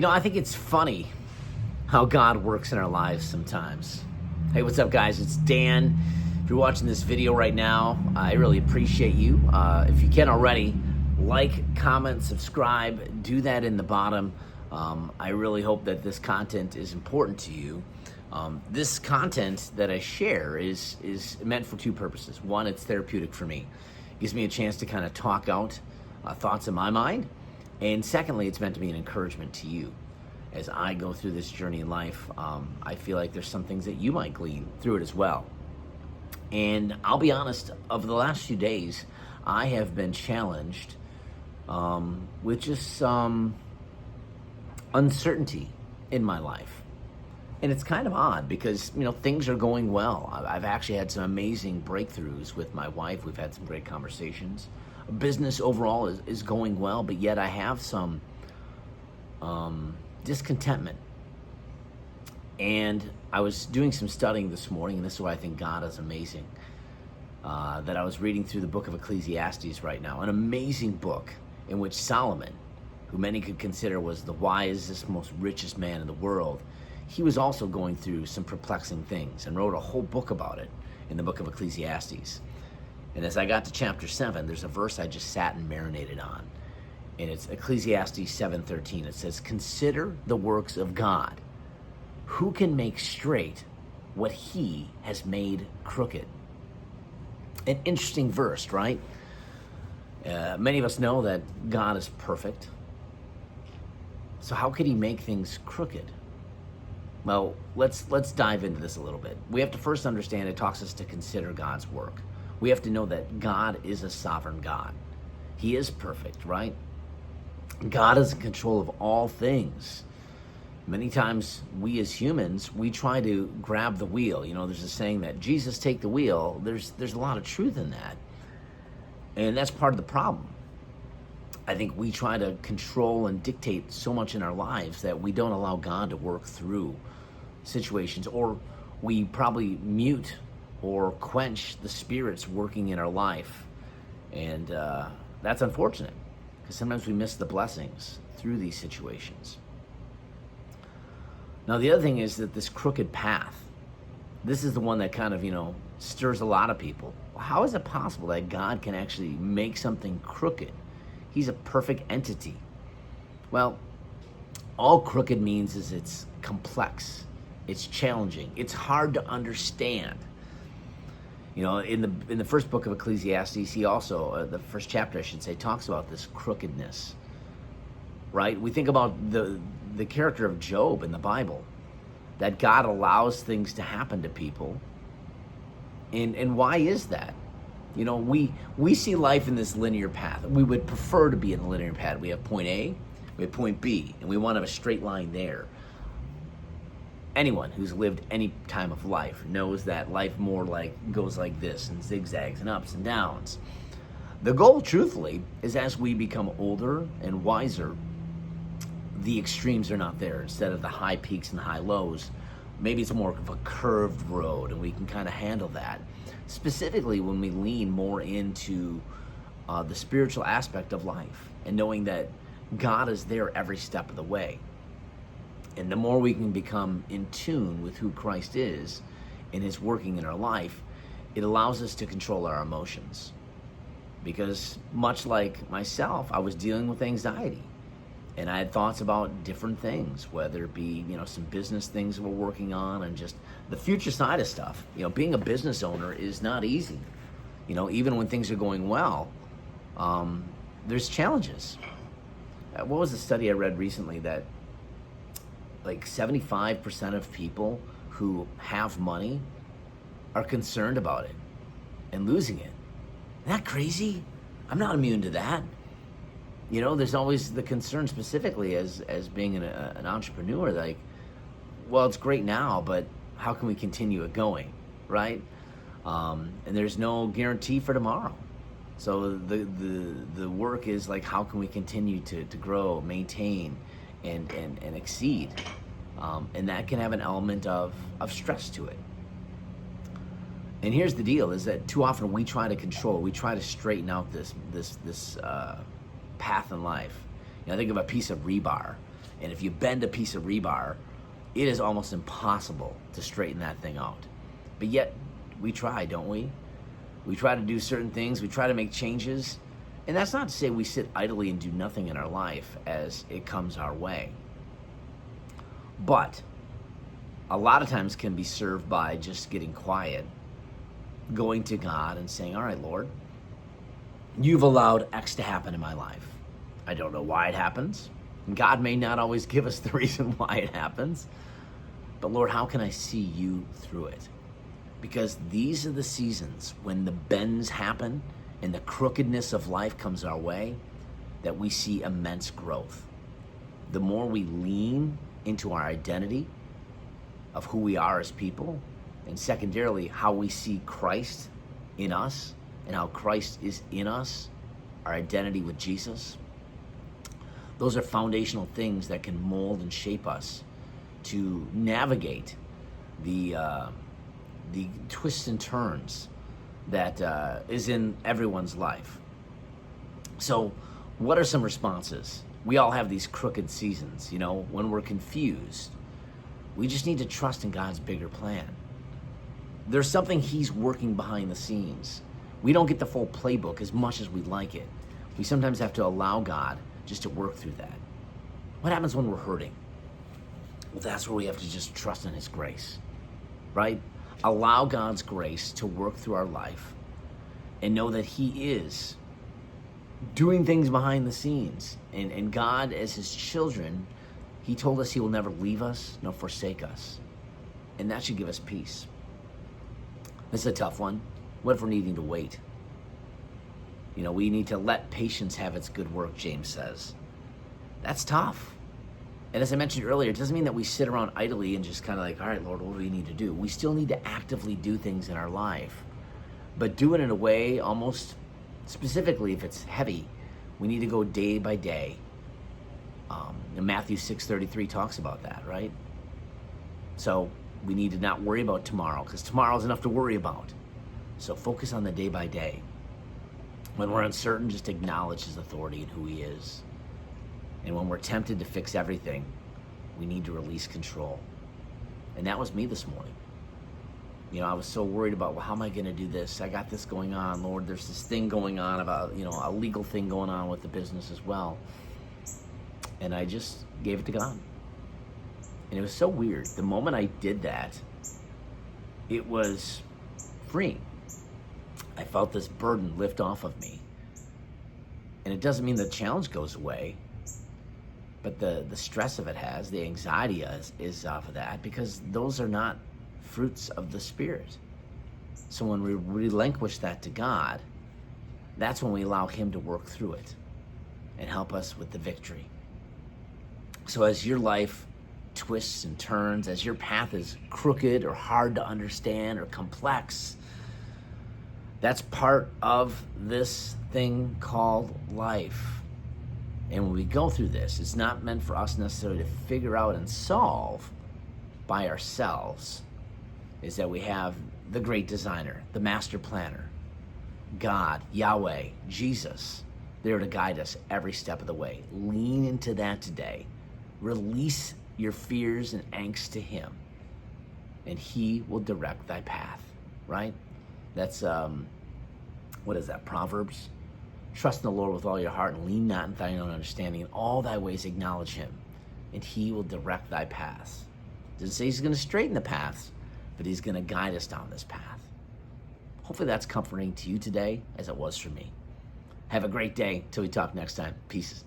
I think it's funny how God works in our lives sometimes. Hey, what's up, guys? It's Dan. If you're watching this video right now, I really appreciate you. If you can't already, like, comment, subscribe, do that in the bottom. I really hope that this content is important to you. This content that I share is meant for two purposes. One, it's therapeutic for me. It gives me a chance to kind of talk out thoughts in my mind. And secondly, it's meant to be an encouragement to you. As I go through this journey in life, I feel like there's some things that you might glean through it as well. And I'll be honest, over the last few days, I have been challenged with just some uncertainty in my life. And it's kind of odd because, things are going well. I've actually had some amazing breakthroughs with my wife. We've had some great conversations. Business overall is going well, but yet I have some discontentment. And I was doing some studying this morning, and this is why I think God is amazing. That I was reading through the book of Ecclesiastes right now, an amazing book in which Solomon, who many could consider was the wisest, most richest man in the world, he was also going through some perplexing things and wrote a whole book about it in the book of Ecclesiastes. And as I got to chapter 7, there's a verse I just sat and marinated on. And it's Ecclesiastes 7:13. It says, "Consider the works of God. Who can make straight what he has made crooked?" An interesting verse, right? Many of us know that God is perfect. So how could he make things crooked? Well, let's dive into this a little bit. We have to first understand it talks us to consider God's work. We have to know that God is a sovereign God. He is perfect, right? God is in control of all things. Many times we as humans, we try to grab the wheel. There's a saying that Jesus take the wheel. There's a lot of truth in that. And that's part of the problem. I think we try to control and dictate so much in our lives that we don't allow God to work through situations, or we probably mute or quench the spirits working in our life. And that's unfortunate, because sometimes we miss the blessings through these situations. Now, the other thing is that this crooked path, this is the one that kind of, stirs a lot of people. How is it possible that God can actually make something crooked? He's a perfect entity. Well, all crooked means is it's complex, it's challenging, it's hard to understand. In the first book of Ecclesiastes, he also, the first chapter, I should say, talks about this crookedness, right? We think about the character of Job in the Bible, that God allows things to happen to people. And why is that? We see life in this linear path. We would prefer to be in a linear path. We have point A, we have point B, and we want to have a straight line there. Anyone who's lived any time of life knows that life more goes like this, and zigzags and ups and downs. The goal, truthfully, is as we become older and wiser, the extremes are not there. Instead of the high peaks and high lows, maybe it's more of a curved road, and we can kind of handle that. Specifically when we lean more into the spiritual aspect of life and knowing that God is there every step of the way. And the more we can become in tune with who Christ is and his working in our life, it allows us to control our emotions. Because much like myself, I was dealing with anxiety. And I had thoughts about different things, whether it be, some business things that we're working on and just the future side of stuff. Being a business owner is not easy. Even when things are going well, there's challenges. What was the study I read recently that 75% of people who have money are concerned about it and losing it? Isn't that crazy? I'm not immune to that. There's always the concern, specifically as being an entrepreneur, well, it's great now, but how can we continue it going, right? And there's no guarantee for tomorrow. So the work is how can we continue to grow, maintain, and exceed? And that can have an element of stress to it. And here's the deal: is that too often we try to control, we try to straighten out this path in life. Think of a piece of rebar. And if you bend a piece of rebar, it is almost impossible to straighten that thing out. But yet, we try, don't we? We try to do certain things, we try to make changes. And that's not to say we sit idly and do nothing in our life as it comes our way. But a lot of times can be served by just getting quiet, going to God and saying, all right, Lord, you've allowed X to happen in my life. I don't know why it happens. God may not always give us the reason why it happens. But Lord, how can I see you through it? Because these are the seasons when the bends happen and the crookedness of life comes our way that we see immense growth. The more we lean into our identity of who we are as people, and secondarily, how we see Christ in us and how Christ is in us, our identity with Jesus, those are foundational things that can mold and shape us to navigate the twists and turns that is in everyone's life. So what are some responses? We all have these crooked seasons, when we're confused. We just need to trust in God's bigger plan. There's something he's working behind the scenes. We don't get the full playbook as much as we'd like it. We sometimes have to allow God just to work through that. What happens when we're hurting? Well, that's where we have to just trust in his grace, right? Allow God's grace to work through our life and know that he is doing things behind the scenes. And God, as his children, he told us he will never leave us nor forsake us. And that should give us peace. This is a tough one. What if we're needing to wait? We need to let patience have its good work, James says. That's tough. And as I mentioned earlier, it doesn't mean that we sit around idly and just kind of like, all right, Lord, what do we need to do? We still need to actively do things in our life, but do it in a way almost specifically if it's heavy. We need to go day by day. And Matthew 6:33 talks about that, right? So we need to not worry about tomorrow because tomorrow's enough to worry about. So focus on the day by day. When we're uncertain, just acknowledge his authority and who he is. And when we're tempted to fix everything, we need to release control. And that was me this morning. I was so worried about, well, how am I going to do this? I got this going on, Lord. There's this thing going on about, a legal thing going on with the business as well. And I just gave it to God. And it was so weird. The moment I did that, it was freeing. I felt this burden lift off of me. And it doesn't mean the challenge goes away, but the stress of it has, the anxiety is off of that, because those are not fruits of the Spirit. So when we relinquish that to God, that's when we allow him to work through it and help us with the victory. So as your life twists and turns, as your path is crooked or hard to understand or complex, that's part of this thing called life. And when we go through this, it's not meant for us necessarily to figure out and solve by ourselves. Is that we have the great designer, the master planner, God, Yahweh, Jesus, there to guide us every step of the way. Lean into that today. Release your fears and angst to him, and he will direct thy path, right? That's, what is that, Proverbs? Trust in the Lord with all your heart and lean not in thine own understanding. In all thy ways acknowledge him, and he will direct thy paths. Doesn't say he's going to straighten the paths, but he's going to guide us down this path. Hopefully that's comforting to you today as it was for me. Have a great day. Till we talk next time. Peace.